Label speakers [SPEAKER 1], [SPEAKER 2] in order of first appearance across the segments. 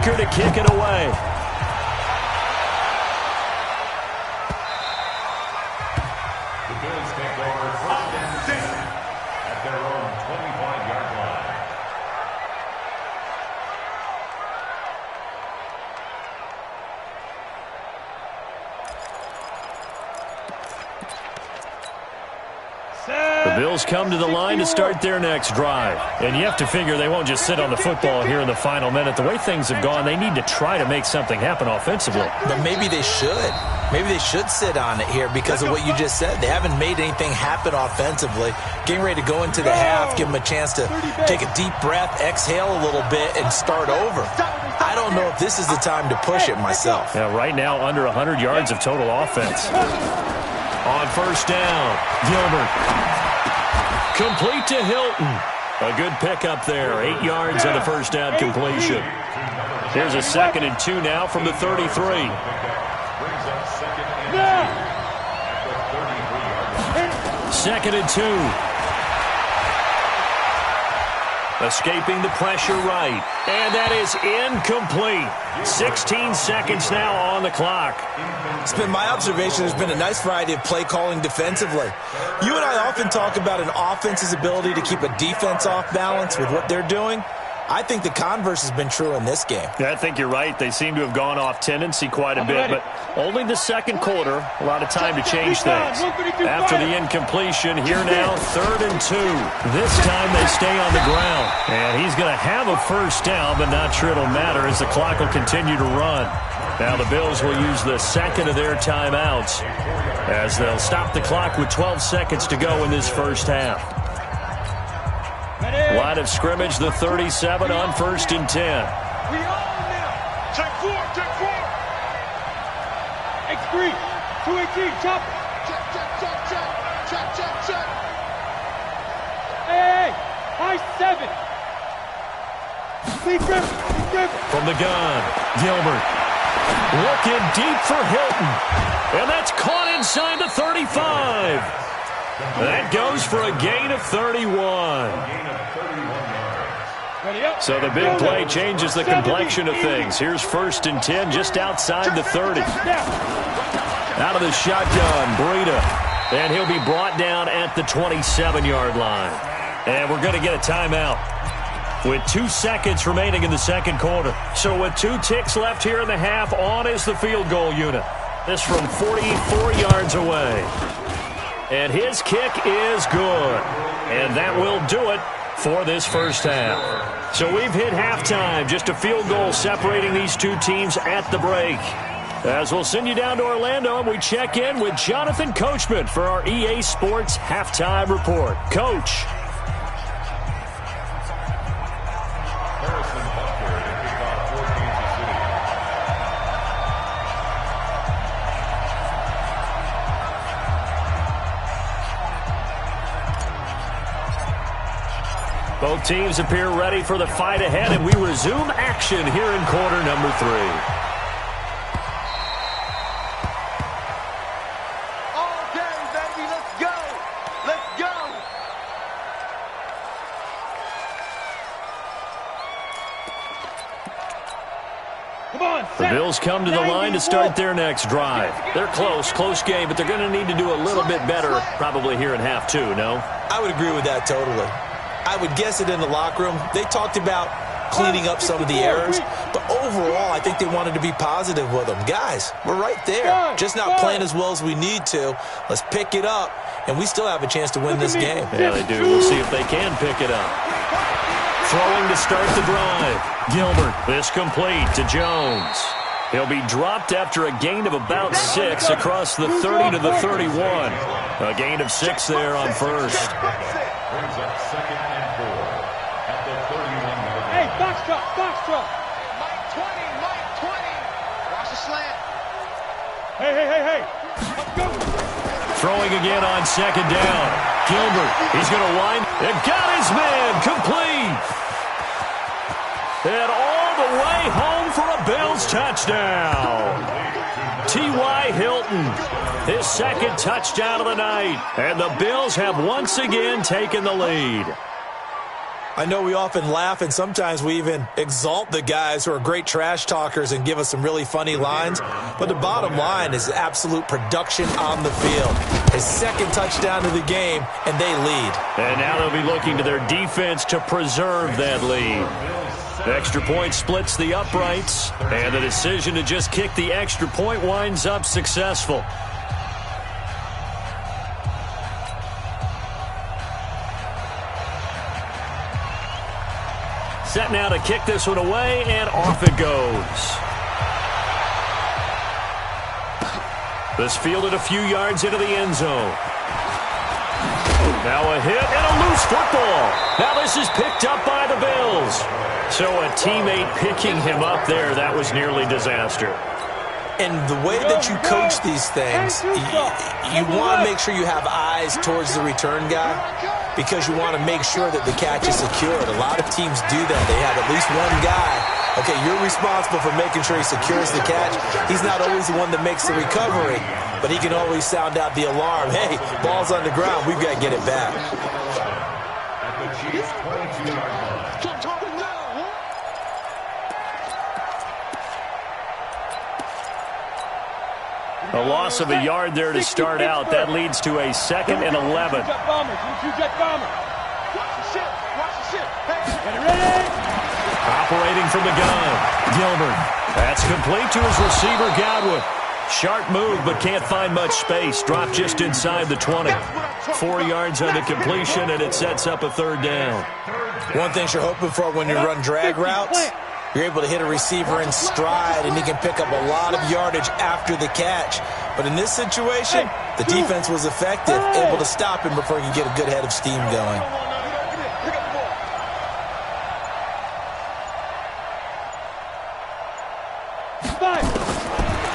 [SPEAKER 1] To kick it away.
[SPEAKER 2] The Bills take over first and 10 at their own 25-yard line.
[SPEAKER 1] The Bills come to the line to start their next drive. And you have to figure they won't just sit on the football here in the final minute. The way things have gone, they need to try to make something happen offensively.
[SPEAKER 3] But maybe they should. Maybe they should sit on it here because of what you just said. They haven't made anything happen offensively. Getting ready to go into the half, give them a chance to take a deep breath, exhale a little bit, and start over. I don't know if this is the time to push it myself.
[SPEAKER 1] Yeah, right now under 100 yards of total offense. On first down, Gilbert. Complete to Hilton. A good pickup there. 8 yards on the first down completion. Here's a 2nd and 2 now from the 33. Second and 2. Escaping the pressure right. And that is incomplete. 16 seconds now on the clock.
[SPEAKER 3] It's been my observation there's been a nice variety of play calling defensively. You and I often talk about an offense's ability to keep a defense off balance with what they're doing. I think the converse has been true in this game.
[SPEAKER 1] Yeah, I think you're right. They seem to have gone off tendency quite a bit, but only the second quarter, a lot of time to change things. After the incompletion, here now, 3rd and 2. This time they stay on the ground. And he's going to have a first down, but not sure it'll matter as the clock will continue to run. Now the Bills will use the second of their timeouts as they'll stop the clock with 12 seconds to go in this first half. Line of scrimmage, the 37 on 1st and 10.
[SPEAKER 4] We on now. Check 4, check 4. X3, 218, chop. Check, check, check, check. Check, check, check. Hey, high 7. Clean grip, clean grip.
[SPEAKER 1] From the gun, Gilbert. Looking deep for Hilton. And that's caught inside the 35. That goes for a gain of 31. So the big play changes the complexion of things. Here's 1st and 10 just outside the 30. Out of the shotgun, Breida. And he'll be brought down at the 27-yard line. And we're going to get a timeout with 2 seconds remaining in the second quarter. So with 2 ticks left here in the half, on is the field goal unit. This from 44 yards away. And his kick is good. And that will do it for this first half. So we've hit halftime. Just a field goal separating these two teams at the break. As we'll send you down to Orlando, and we check in with Jonathan Coachman for our EA Sports Halftime Report. Coach. Both teams appear ready for the fight ahead, and we resume action here in quarter number 3.
[SPEAKER 4] Okay, baby, let's go. Let's go. Come on,
[SPEAKER 1] the Bills come to the line to start their next drive. They're close game, but they're going to need to do a little bit better probably here in half 2, no?
[SPEAKER 3] I would agree with that totally. I would guess it in the locker room. They talked about cleaning up some of the errors, but overall, I think they wanted to be positive with them. Guys, we're right there. Just not playing as well as we need to. Let's pick it up, and we still have a chance to win this game.
[SPEAKER 1] Yeah, they do. We'll see if they can pick it up. Throwing to start the drive. Gilbert, this complete to Jones. He'll be dropped after a gain of about 6 across the 30 to the 31. A gain of 6 there on first.
[SPEAKER 2] Brings up 2nd and 4 at the 31-yard line.
[SPEAKER 4] Hey, box truck, box truck.
[SPEAKER 5] Mike 20. Watch the slant.
[SPEAKER 4] Hey. Let's go.
[SPEAKER 1] Throwing again on 2nd down. Gilbert, he's going to wind. And got his man complete. And all the way home for a Bills touchdown. T.Y. Hilton, his 2nd touchdown of the night. And the Bills have once again taken the lead.
[SPEAKER 3] I know we often laugh and sometimes we even exalt the guys who are great trash talkers and give us some really funny lines, but the bottom line is absolute production on the field. His second touchdown of the game, and they lead.
[SPEAKER 1] And now they'll be looking to their defense to preserve that lead. The extra point splits the uprights, and the decision to just kick the extra point winds up successful. Set now to kick this one away, and off it goes. This fielded a few yards into the end zone. Now a hit and a loose football. Now this is picked up by the Bills. So a teammate picking him up there, that was nearly disaster.
[SPEAKER 3] And the way that you coach these things, you want to make sure you have eyes towards the return guy because you want to make sure that the catch is secured. A lot of teams do that. They have at least one guy. Okay, you're responsible for making sure he secures the catch. He's not always the one that makes the recovery, but he can always sound out the alarm. Hey, ball's on the ground. We've got to get it back.
[SPEAKER 2] At the Chiefs' 22-yard line.
[SPEAKER 1] A loss of a yard there to start out. That leads to a 2nd and 11. Operating from the gun, Gilbert. That's complete to his receiver, Godwin. Sharp move, but can't find much space. Dropped just inside the 20. 4 yards on the completion, and it sets up a 3rd down.
[SPEAKER 3] One thing you're hoping for when you run drag routes, you're able to hit a receiver in stride, and he can pick up a lot of yardage after the catch. But in this situation, the defense was effective, able to stop him before he could get a good head of steam going.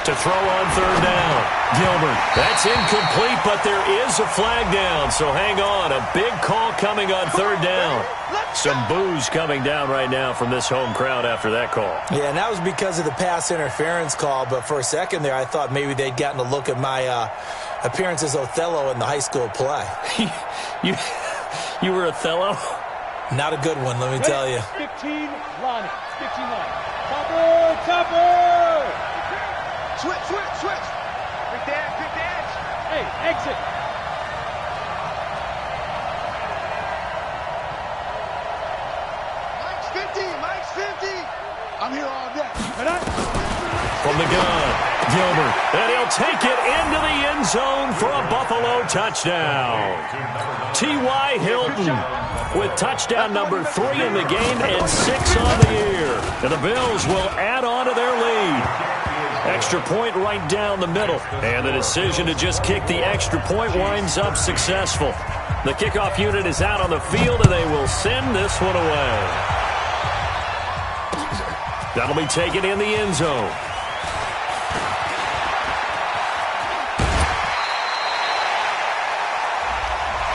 [SPEAKER 1] To throw on 3rd down, Gilbert. That's incomplete, but there is a flag down, so hang on. A big call coming on 3rd down. Some boos coming down right now from this home crowd after that call.
[SPEAKER 3] Yeah, and that was because of the pass interference call, but for a second there I thought maybe they'd gotten a look at my appearance as Othello in the high school play.
[SPEAKER 1] You were Othello?
[SPEAKER 3] Not a good one, let me tell you.
[SPEAKER 4] 15, Lonnie. 15 line. Topper!
[SPEAKER 5] Switch. Quick dash.
[SPEAKER 4] Hey, exit.
[SPEAKER 5] Mike's 50. I'm here all day.
[SPEAKER 1] From the gun, Gilbert. And he'll take it into the end zone for a Buffalo touchdown. T.Y. Hilton with touchdown number 3 in the game and 6 on the year. And the Bills will add on to their lead. Extra point right down the middle. And the decision to just kick the extra point winds up successful. The kickoff unit is out on the field, and they will send this one away. That'll be taken in the end zone.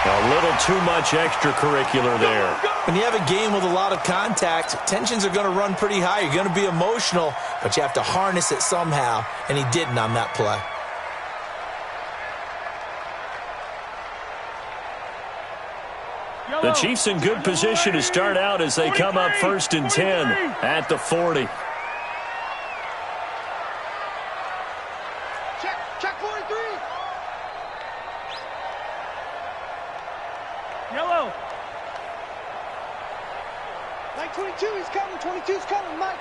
[SPEAKER 1] A little too much extracurricular there.
[SPEAKER 3] When you have a game with a lot of contact, tensions are going to run pretty high. You're going to be emotional, but you have to harness it somehow, and he didn't on that play.
[SPEAKER 1] The Chiefs in good position to start out as they come up 1st and 10 at the 40.
[SPEAKER 5] Check 43.
[SPEAKER 4] Yellow.
[SPEAKER 5] Mike 22, he's coming. 22's coming. Mike.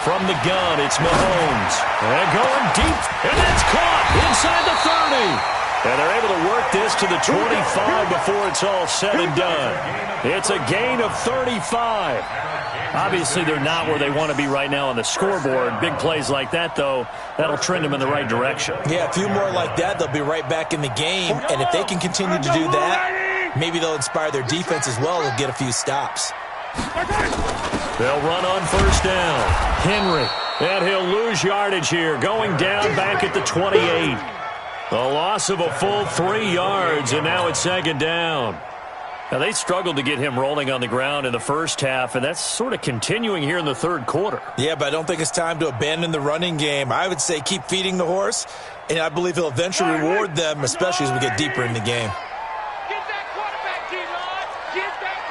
[SPEAKER 1] From the gun, it's Mahomes. And going deep, and it's caught inside the 30. And they're able to work this to the 25 before it's all said and done. It's a gain of 35. Obviously, they're not where they want to be right now on the scoreboard. Big plays like that, though, that'll trend them in the right direction.
[SPEAKER 3] Yeah, a few more like that, they'll be right back in the game. And if they can continue to do that, maybe they'll inspire their defense as well and get a few stops.
[SPEAKER 1] They'll run on 1st down. Henry, and he'll lose yardage here, going down back at the 28. A loss of a full 3 yards, and now it's 2nd down. Now, they struggled to get him rolling on the ground in the first half, and that's sort of continuing here in the 3rd quarter.
[SPEAKER 3] Yeah, but I don't think it's time to abandon the running game. I would say keep feeding the horse, and I believe he'll eventually reward them, especially as we get deeper in the game.
[SPEAKER 5] Get that quarterback, G-Lord. Get that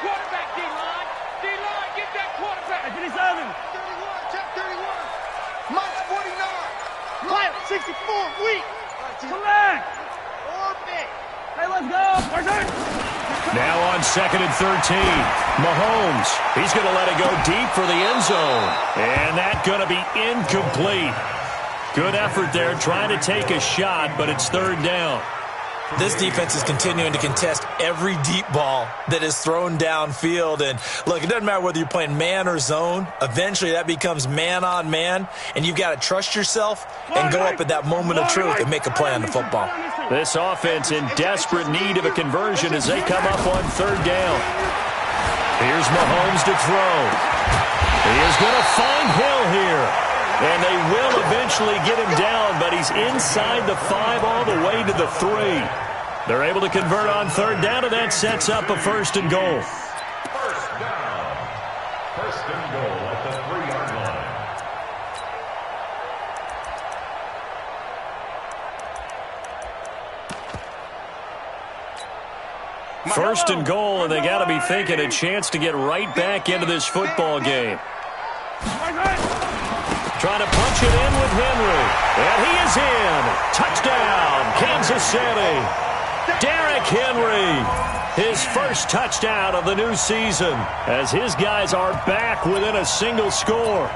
[SPEAKER 4] 64, weak. Collect. Orbit. Hey, let's go.
[SPEAKER 1] Now on 2nd and 13. Mahomes, he's going to let it go deep for the end zone. And that's going to be incomplete. Good effort there trying to take a shot, but it's 3rd down.
[SPEAKER 3] This defense is continuing to contest every deep ball that is thrown downfield. And, look, it doesn't matter whether you're playing man or zone. Eventually, that becomes man-on-man, and you've got to trust yourself and go up at that moment of truth and make a play on the football.
[SPEAKER 1] This offense in desperate need of a conversion as they come up on 3rd down. Here's Mahomes to throw. He is going to find Hill here. And they will eventually get him down, but he's inside the 5 all the way to the 3. They're able to convert on 3rd down, and that sets up a 1st and goal.
[SPEAKER 2] 1st down. 1st and goal at the 3-yard line.
[SPEAKER 1] 1st and goal, and they got to be thinking a chance to get right back into this football game. Trying to punch it in with Henry. And he is in. Touchdown, Kansas City. Derrick Henry, his first touchdown of the new season as his guys are back within a single score.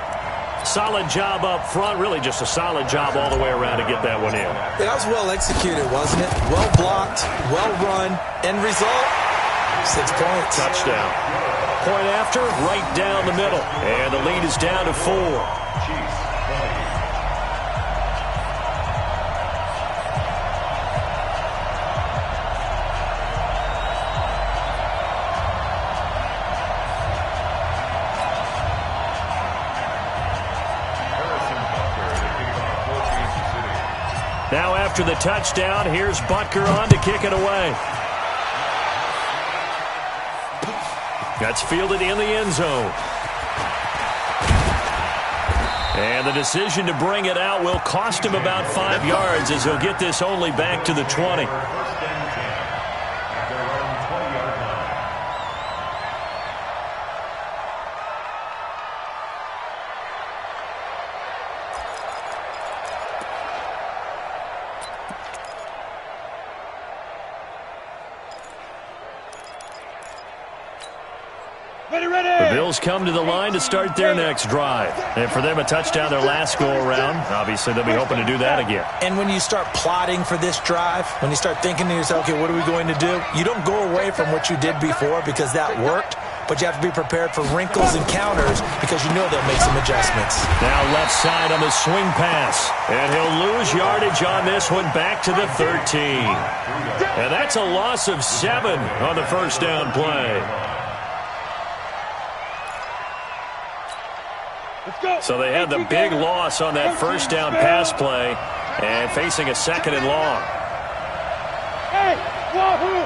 [SPEAKER 1] Solid job up front. Really just a solid job all the way around to get that one in.
[SPEAKER 3] That was well executed, wasn't it? Well blocked, well run. End result, 6 points.
[SPEAKER 1] Touchdown. Point after, right down the middle. And the lead is down to 4. Now after the touchdown, here's Butker on to kick it away. That's fielded in the end zone. And the decision to bring it out will cost him about 5 yards as he'll get this only back to the 20. The Bills come to the line to start their next drive. And for them, a touchdown their last go-around. Obviously, they'll be hoping to do that again.
[SPEAKER 3] And when you start plotting for this drive, when you start thinking to yourself, okay, what are we going to do? You don't go away from what you did before because that worked, but you have to be prepared for wrinkles and counters because you know they'll make some adjustments.
[SPEAKER 1] Now left side on the swing pass. And he'll lose yardage on this one back to the 13. And that's a loss of 7 on the first down play. So they had the big loss on that first down pass play and facing a 2nd and long.
[SPEAKER 4] Hey, Wahoo!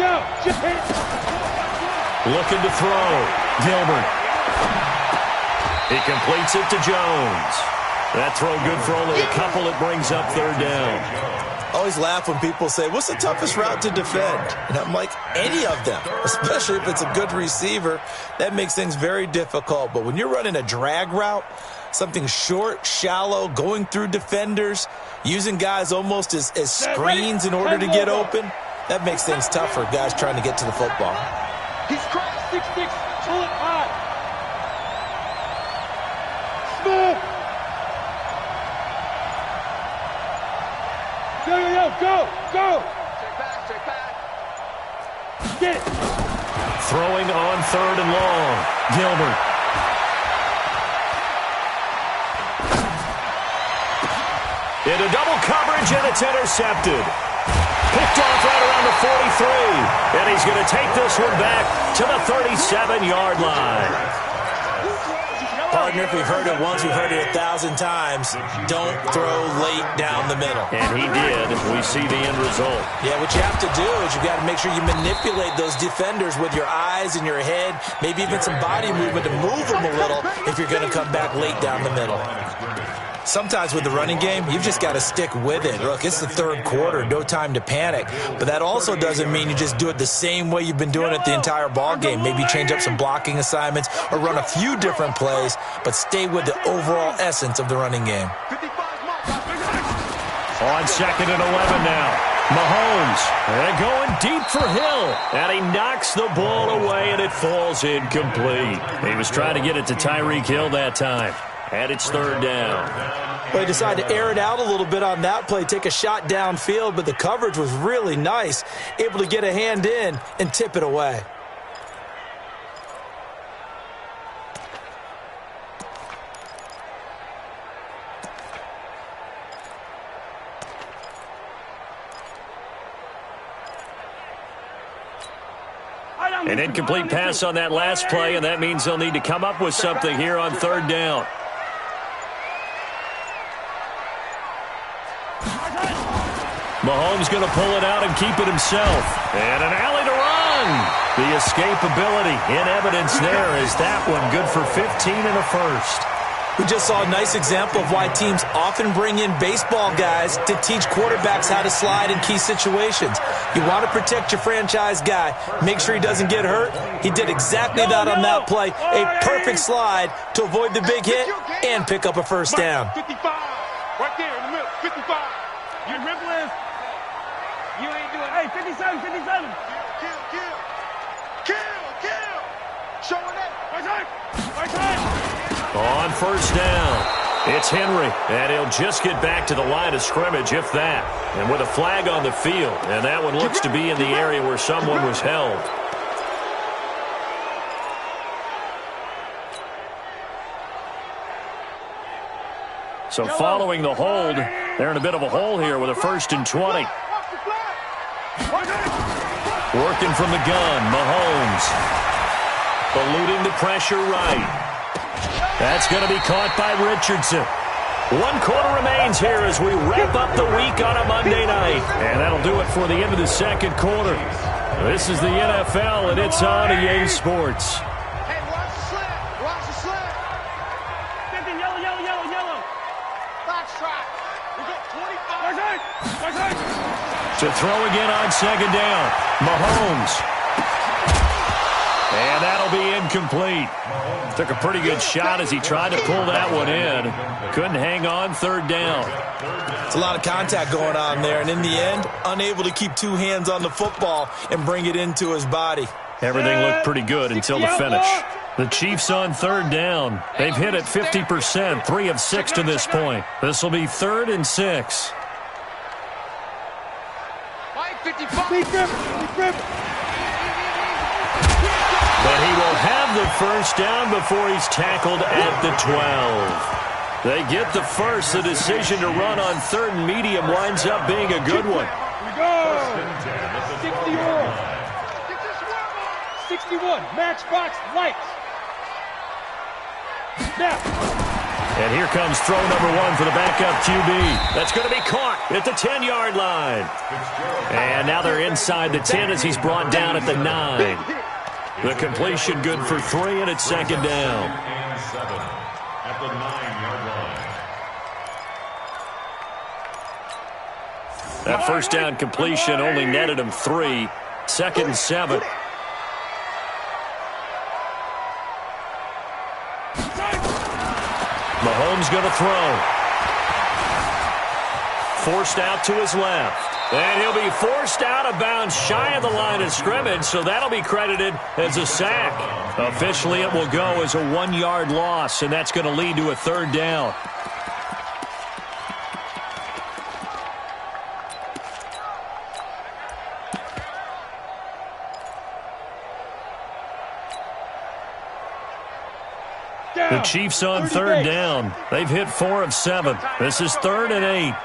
[SPEAKER 4] Go,
[SPEAKER 1] looking to throw. Gilbert. He completes it to Jones. That throw good for only a couple. It brings up 3rd down.
[SPEAKER 3] I always laugh when people say, what's the toughest route to defend? And I'm like, any of them, especially if it's a good receiver. That makes things very difficult. But when you're running a drag route, something short, shallow, going through defenders, using guys almost as screens in order to get open, that makes things tough for guys trying to get to the football.
[SPEAKER 4] He's cracked 6'6", pull it high. Smooth. Go.
[SPEAKER 5] Take back.
[SPEAKER 4] Get it.
[SPEAKER 1] Throwing on 3rd and long. Gilbert. Into double coverage, and it's intercepted. Picked off right around the 43. And he's going to take this one back to the 37-yard line.
[SPEAKER 3] Partner, if we've heard it once, we've heard it 1,000 times. Don't throw late down the middle.
[SPEAKER 1] And he did. We see the end result.
[SPEAKER 3] Yeah, what you have to do is you got to make sure you manipulate those defenders with your eyes and your head, maybe even some body movement to move them a little if you're going to come back late down the middle. Sometimes with the running game, you've just got to stick with it. Look, it's the third quarter, no time to panic. But that also doesn't mean you just do it the same way you've been doing it the entire ball game. Maybe change up some blocking assignments or run a few different plays, but stay with the overall essence of the running game.
[SPEAKER 1] On 2nd and 11 now. Mahomes, and going deep for Hill, and he knocks the ball away, and it falls incomplete. He was trying to get it to Tyreek Hill that time, and it's 3rd down.
[SPEAKER 3] Well, he decided to air it out a little bit on that play, take a shot downfield, but the coverage was really nice, able to get a hand in and tip it away.
[SPEAKER 1] An incomplete pass on that last play, and that means they'll need to come up with something here on 3rd down. Mahomes going to pull it out and keep it himself. And an alley to run. The escapability in evidence there is that one good for 15 and a first.
[SPEAKER 3] We just saw a nice example of why teams often bring in baseball guys to teach quarterbacks how to slide in key situations. You want to protect your franchise guy. Make sure he doesn't get hurt. He did exactly that on that play. A perfect slide to avoid the big hit and pick up a first down.
[SPEAKER 4] 55. Right there in the middle. 55. You remember this? You ain't doing. Hey, 57, 57. Kill. Showing it. Right side.
[SPEAKER 1] On 1st down, it's Henry, and he'll just get back to the line of scrimmage, if that. And with a flag on the field, and that one looks to be in the area where someone was held. So following the hold, they're in a bit of a hole here with a 1st and 20. Working from the gun, Mahomes. Eluding the pressure right. That's going to be caught by Richardson. 1 quarter remains here as we wrap up the week on a Monday night. And that'll do it for the end of the 2nd quarter. This is the NFL, and it's on EA Sports.
[SPEAKER 5] Hey, watch the slant. Watch the slant.
[SPEAKER 4] Yellow.
[SPEAKER 5] Box trap. We got 25.
[SPEAKER 4] Right side.
[SPEAKER 1] To throw again on 2nd down. Mahomes. And that'll be incomplete. Took a pretty good shot as he tried to pull that one in. Couldn't hang on 3rd down.
[SPEAKER 3] It's a lot of contact going on there, and in the end, unable to keep 2 hands on the football and bring it into his body.
[SPEAKER 1] Everything looked pretty good until the finish. The Chiefs on 3rd down. They've hit it 50%, 3 of 6 to this point. This will be 3rd and 6.
[SPEAKER 5] Mike, 55.
[SPEAKER 4] Big grip.
[SPEAKER 1] But he will have the 1st down before he's tackled at the 12. They get the first. The decision to run on 3rd and medium winds up being a good one.
[SPEAKER 4] We go. 61. Matchbox lights. Now.
[SPEAKER 1] And here comes throw number 1 for the backup QB. That's going to be caught at the 10-yard line. And now they're inside the 10 as he's brought down at the 9. The completion good for 3, and it's 2nd down.
[SPEAKER 2] And 7 at the 9-yard line.
[SPEAKER 1] That 1st down completion only netted him 3. 2nd and 7. Mahomes going to throw. Forced out to his left. And he'll be forced out of bounds shy of the line of scrimmage, so that'll be credited as a sack. Officially, it will go as a 1-yard loss, and that's going to lead to a 3rd down. The Chiefs on 3rd down. They've hit 4 of 7. This is 3rd and 8.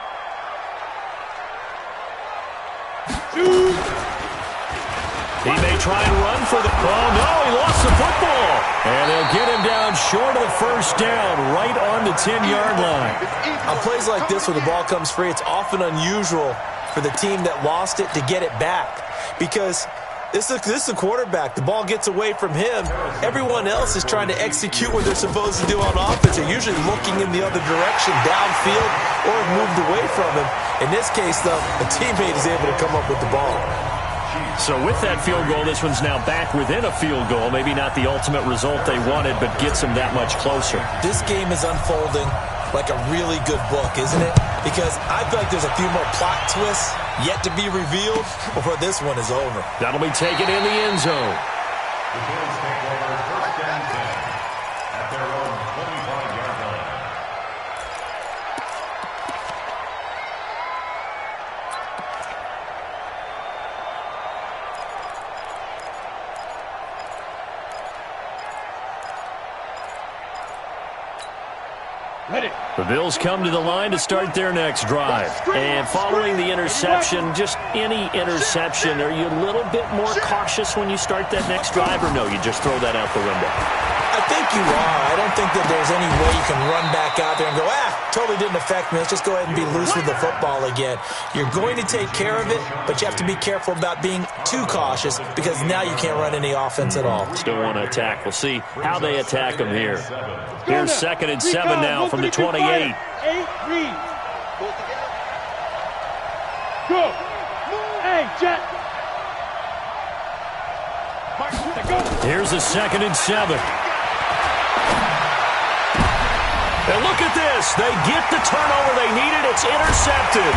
[SPEAKER 1] He may try and run for the... Oh, no, he lost the football. And they'll get him down short of the 1st down, right on the 10-yard line.
[SPEAKER 3] On plays like this where the ball comes free, it's often unusual for the team that lost it to get it back. Because This is a quarterback. The ball gets away from him. Everyone else is trying to execute what they're supposed to do on offense. They're usually looking in the other direction, downfield, or moved away from him. In this case, though, a teammate is able to come up with the ball.
[SPEAKER 1] So with that field goal, this one's now back within a field goal. Maybe not the ultimate result they wanted, but gets them that much closer.
[SPEAKER 3] This game is unfolding like a really good book, isn't it? Because I feel like there's a few more plot twists yet to be revealed before this one is over.
[SPEAKER 1] That'll be taken in the end zone.
[SPEAKER 2] The Bills take over first and 10 at their own 25-yard line.
[SPEAKER 1] The Bills come to the line to start their next drive. And following the interception, just any interception, are you a little bit more cautious when you start that next drive, or no, you just throw that out the window?
[SPEAKER 3] I think you are. I don't think that there's any way you can run back out there and go, totally didn't affect me. Let's just go ahead and be loose with the football again. You're going to take care of it, but you have to be careful about being too cautious because now you can't run any offense at all.
[SPEAKER 1] Still want to attack. We'll see how they attack them here. Here's 2nd and 7 now from the 28.
[SPEAKER 4] 8 reads. Go. Hey, Jet.
[SPEAKER 1] Here's a 2nd and 7. And look at this. They get the turnover they needed. It's intercepted.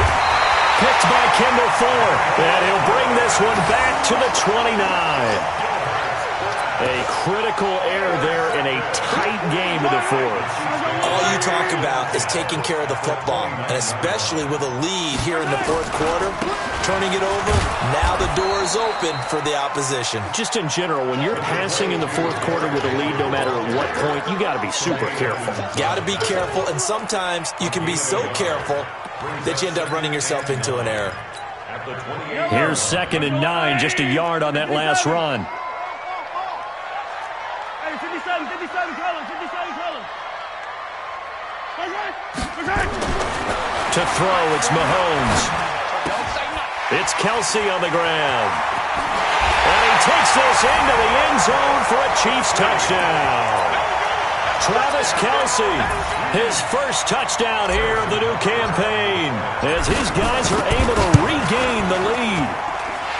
[SPEAKER 1] Picked by Kendall Fuller. And he'll bring this one back to the 29. A critical error there in a tight game of the fourth.
[SPEAKER 3] All you talk about is taking care of the football, and especially with a lead here in the fourth quarter, turning it over, now the door is open for the opposition.
[SPEAKER 1] Just in general, when you're passing in the fourth quarter with a lead, no matter at what point, you got to be super careful.
[SPEAKER 3] Got to be careful, and sometimes you can be so careful that you end up running yourself into an error.
[SPEAKER 1] Here's 2nd and 9, just a yard on that last run.
[SPEAKER 4] 57, Collins.
[SPEAKER 1] To throw, it's Mahomes. It's Kelsey on the ground. And he takes this into the end zone for a Chiefs touchdown. Travis Kelsey, his first touchdown here of the new campaign, as his guys are able to regain the lead.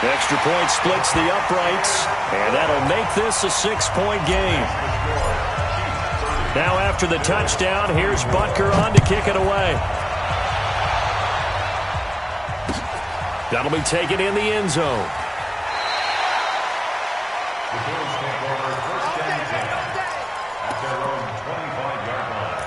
[SPEAKER 1] Extra point splits the uprights, and that'll make this a 6-point game. Now after the touchdown, here's Butker on to kick it away. That'll be taken in the end zone.
[SPEAKER 2] The Bills take over first and 10 at their own 25-yard line.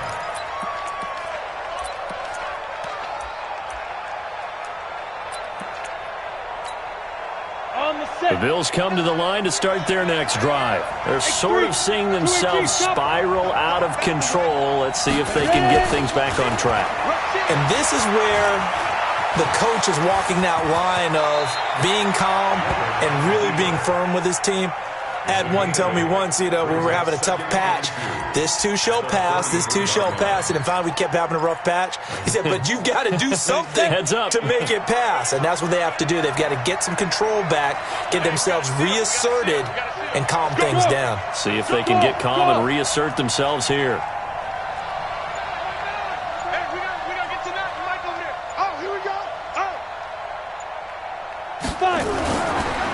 [SPEAKER 1] The Bills come to the line to start their next drive. They're sort of seeing themselves spiral out of control. Let's see if they can get things back on track.
[SPEAKER 3] And this is where the coach is walking that line of being calm and really being firm with his team. Had one tell me once, when we were having a tough patch, this too shall pass, this too shall pass. And finally we kept having a rough patch. He said, but you've got to do something to make it pass. And that's what they have to do. They've got to get some control back, get themselves reasserted, and calm things down.
[SPEAKER 1] See if they can get calm and reassert themselves here.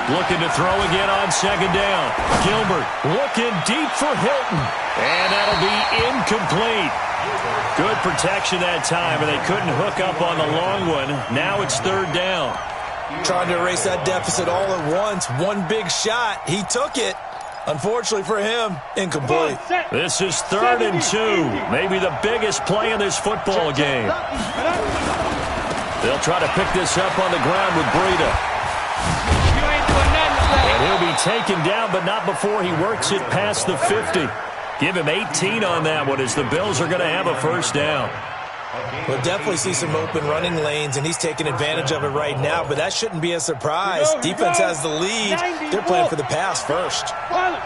[SPEAKER 1] Looking to throw again on 2nd down. Gilbert looking deep for Hilton. And that'll be incomplete. Good protection that time, and they couldn't hook up on the long one. Now it's 3rd down.
[SPEAKER 3] Trying to erase that deficit all at once. One big shot. He took it. Unfortunately for him, incomplete.
[SPEAKER 1] This is 3rd and 2. Maybe the biggest play in this football game. They'll try to pick this up on the ground with Breida. And he'll be taken down, but not before he works it past the 50. Give him 18 on that one as the Bills are going to have a 1st down.
[SPEAKER 3] We'll definitely see some open running lanes, and he's taking advantage of it right now, but that shouldn't be a surprise. Defense has the lead. They're playing for the pass first.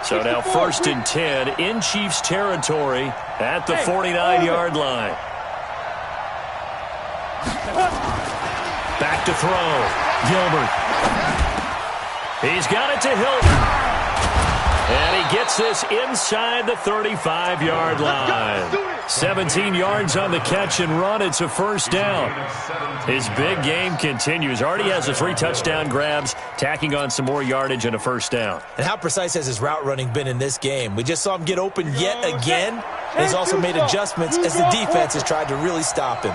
[SPEAKER 1] So now 1st and 10 in Chiefs territory at the 49-yard line. Back to throw. Gilbert. He's got it to Hilton. And he gets this inside the 35-yard line. 17 yards on the catch and run. It's a first down. His big game continues. Already has the 3 touchdown grabs, tacking on some more yardage and a first down.
[SPEAKER 3] And how precise has his route running been in this game? We just saw him get open yet again. And he's also made adjustments as the defense has tried to really stop him.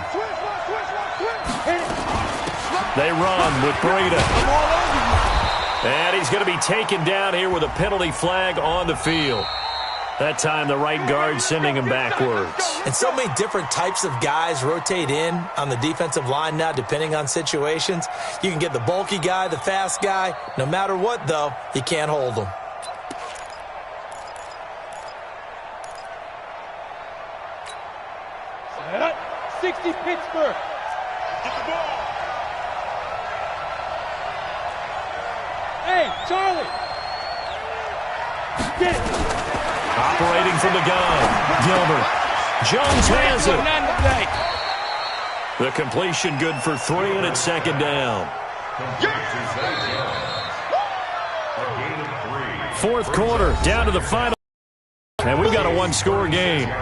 [SPEAKER 1] They run with Breida. And he's going to be taken down here with a penalty flag on the field. That time, the right guard sending him backwards.
[SPEAKER 3] And so many different types of guys rotate in on the defensive line now, depending on situations. You can get the bulky guy, the fast guy. No matter what, though, you can't hold them.
[SPEAKER 4] Set up. 60 Pittsburgh. Get the ball. Hey, Charlie. Get it.
[SPEAKER 1] Operating from the gun. Gilbert. Jones has it. The completion good for 3, and it's second down. Fourth quarter, down to the final. And we've got a one-score game.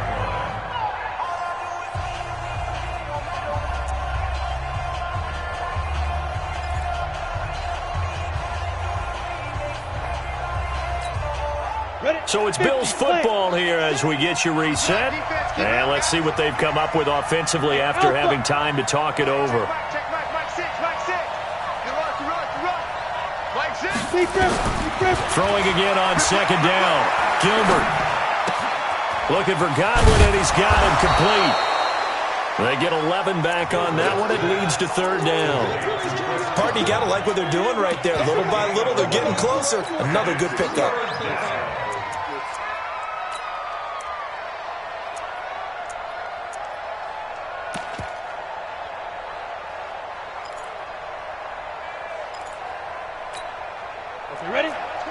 [SPEAKER 1] So it's Bills football here as we get you reset. And let's see what they've come up with offensively after having time to talk it over. Throwing again on second down. Gilbert. Looking for Godwin, and he's got him complete. They get 11 back on that one. It leads to third down.
[SPEAKER 3] Party, you got to like what they're doing right there. Little by little, they're getting closer. Another good pickup.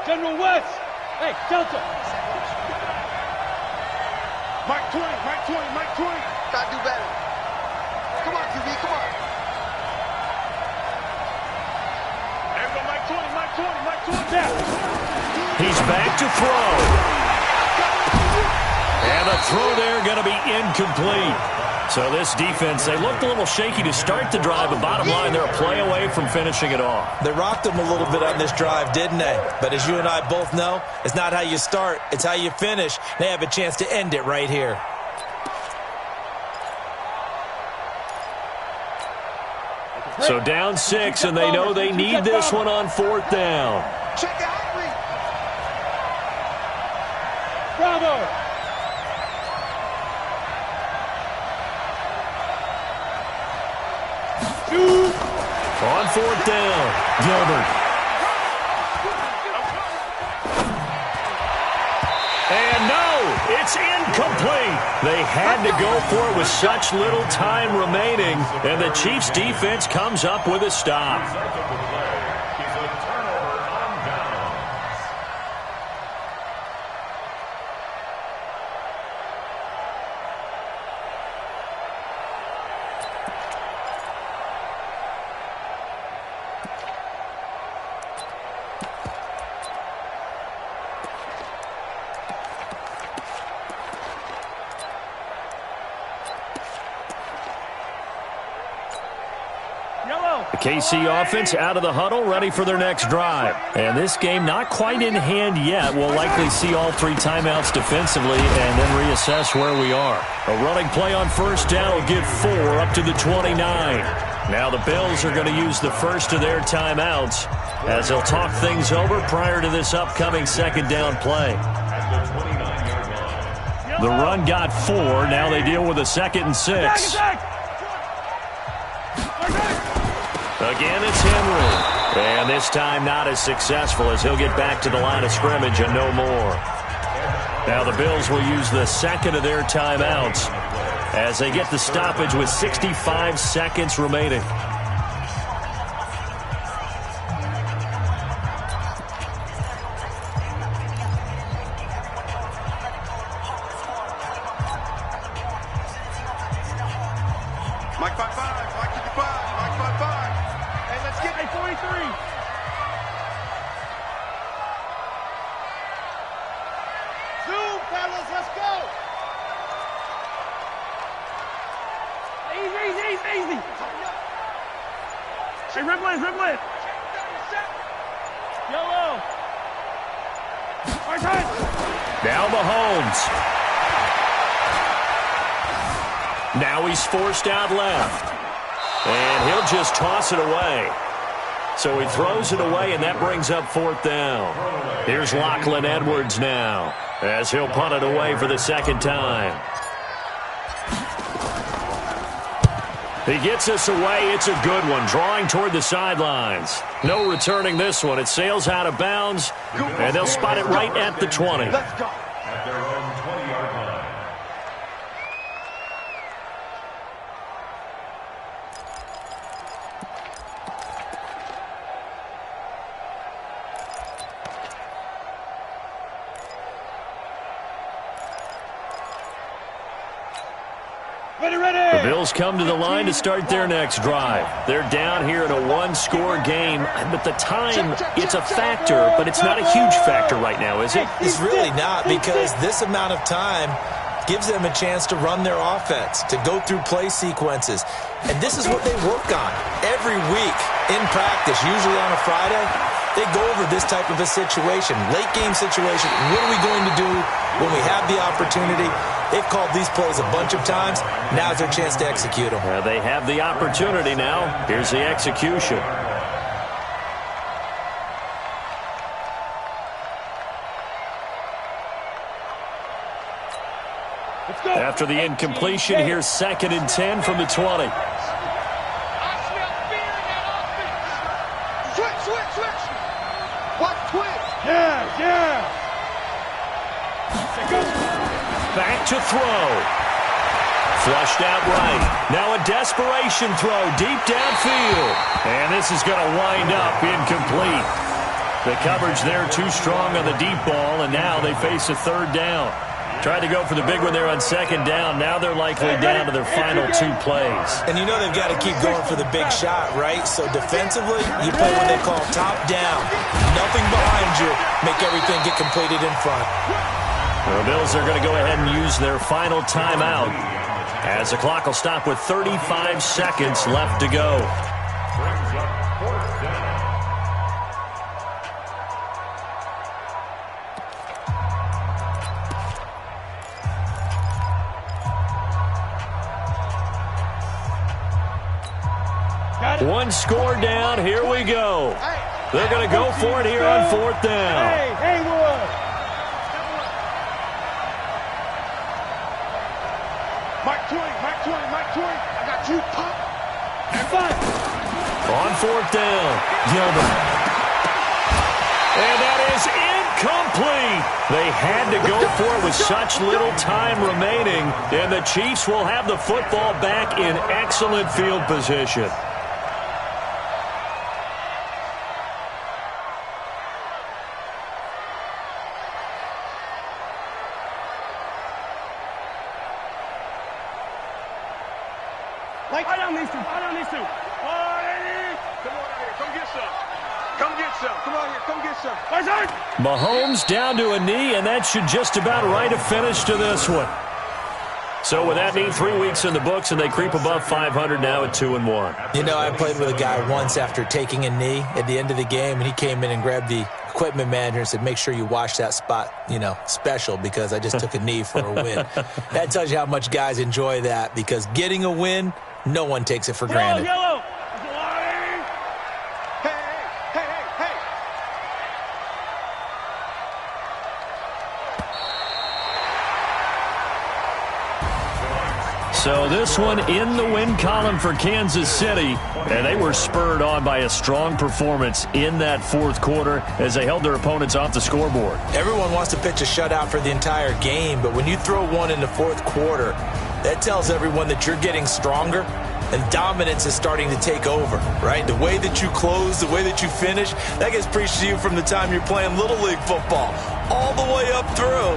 [SPEAKER 4] General West. Hey, Delta. Mike 20, Mike 20, Mike 20.
[SPEAKER 5] Gotta do better. Come on, QB, come on.
[SPEAKER 4] There we go, Mike 20, Mike 20, Mike 20. Yeah.
[SPEAKER 1] He's back to throw. And the throw there going to be incomplete. So this defense, they looked a little shaky to start the drive, but bottom line, they're a play away from finishing it off.
[SPEAKER 3] They rocked them a little bit on this drive, didn't they? But as you and I both know, it's not how you start, it's how you finish. They have a chance to end it right here.
[SPEAKER 1] So down 6, and they know they need this one on fourth down.
[SPEAKER 5] Check it out,
[SPEAKER 4] Bravo.
[SPEAKER 1] On fourth down, Gilbert. And no, it's incomplete. They had to go for it with such little time remaining, and the Chiefs defense comes up with a stop. KC offense out of the huddle, ready for their next drive. And this game not quite in hand yet. We'll likely see all 3 timeouts defensively and then reassess where we are. A running play on first down will give 4 up to the 29. Now the Bills are going to use the first of their timeouts as they'll talk things over prior to this upcoming second down play. The run got 4. Now they deal with a 2nd and 6. Again, it's Henry. And this time not as successful as he'll get back to the line of scrimmage and no more. Now the Bills will use the 2nd of their timeouts as they get the stoppage with 65 seconds remaining.
[SPEAKER 4] Mike 5-5, Mike 55, Mike 5-5. Hey, let's get a 43.
[SPEAKER 5] fellas, let's go.
[SPEAKER 4] Easy. Hey, dribble it. Yellow. Our time.
[SPEAKER 1] Now Mahomes. Now he's forced out left. And he'll just toss it away. So he throws it away, and that brings up 4th down. Here's Lachlan Edwards now, as he'll punt it away for the 2nd time. He gets us away. It's a good one, drawing toward the sidelines. No returning this one. It sails out of bounds, and they'll spot it right at the 20.
[SPEAKER 2] At their own 20-yard line.
[SPEAKER 1] The Bills come to the line to start their next drive. They're down here in a one-score game. But the time, it's a factor, but it's not a huge factor right now, is it?
[SPEAKER 3] It's really not, because this amount of time gives them a chance to run their offense, to go through play sequences. And this is what they work on every week in practice, usually on a Friday. They go over this type of a situation, late game situation. What are we going to do when we have the opportunity? They've called these plays a bunch of times. Now's their chance to execute them.
[SPEAKER 1] They have the opportunity now. Here's the execution. After the incompletion, here's 2nd and 10 from the 20.
[SPEAKER 5] I smell fear in that offense. Switch. What twitch?
[SPEAKER 4] Yeah.
[SPEAKER 1] Back to throw. Flushed out right. Now a desperation throw deep downfield. And this is going to wind up incomplete. The coverage there too strong on the deep ball, and now they face a 3rd down. Tried to go for the big one there on 2nd down. Now they're likely down to their final 2 plays.
[SPEAKER 3] And you know they've got to keep going for the big shot, right? So defensively, you play what they call top down. Nothing behind you. Make everything get completed in front.
[SPEAKER 1] The Bills are going to go ahead and use their final timeout, as the clock will stop with 35 seconds left to go.
[SPEAKER 2] Brings up 4th down.
[SPEAKER 1] One score down. Here we go. They're going to go for it here on 4th down.
[SPEAKER 4] Hey, Haywood.
[SPEAKER 5] Mike 20. I got you, Pop.
[SPEAKER 1] On 4th down, Gilbert. And that is incomplete. They had to go for it with such little time remaining, and the Chiefs will have the football back in excellent field position.
[SPEAKER 4] I don't need to.
[SPEAKER 5] Come on here. Come get some. Come on here. Come get some.
[SPEAKER 1] Mahomes down to a knee, and that should just about write a finish to this one. So with that knee, 3 weeks in the books, and they creep above 500 now at 2-1.
[SPEAKER 3] You know, I played with a guy once after taking a knee at the end of the game, and he came in and grabbed the equipment manager and said, make sure you wash that spot, special, because I just took a knee for a win. That tells you how much guys enjoy that, because getting a win, no one takes it for granted.
[SPEAKER 4] Yellow.
[SPEAKER 5] Hey.
[SPEAKER 1] So this one in the win column for Kansas City, and they were spurred on by a strong performance in that 4th quarter as they held their opponents off the scoreboard.
[SPEAKER 3] Everyone wants to pitch a shutout for the entire game, but when you throw one in the 4th quarter, that tells everyone that you're getting stronger and dominance is starting to take over, right? The way that you close, the way that you finish, that gets preached to you from the time you're playing Little League football all the way up through.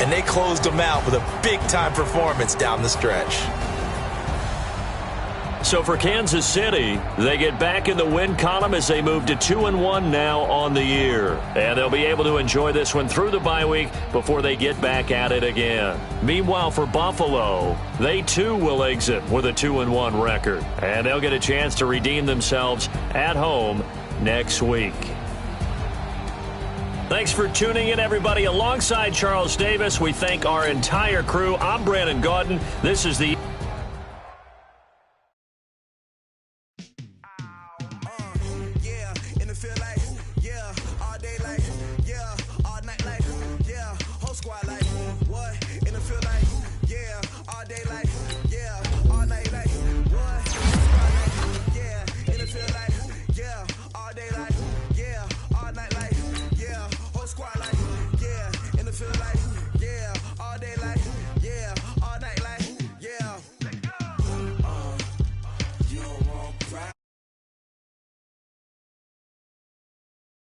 [SPEAKER 3] And they closed them out with a big-time performance down the stretch.
[SPEAKER 1] So for Kansas City, they get back in the win column as they move to 2-1 now on the year. And they'll be able to enjoy this one through the bye week before they get back at it again. Meanwhile, for Buffalo, they too will exit with a 2-1 record. And they'll get a chance to redeem themselves at home next week. Thanks for tuning in, everybody. Alongside Charles Davis, we thank our entire crew. I'm Brandon Gaudin. This is the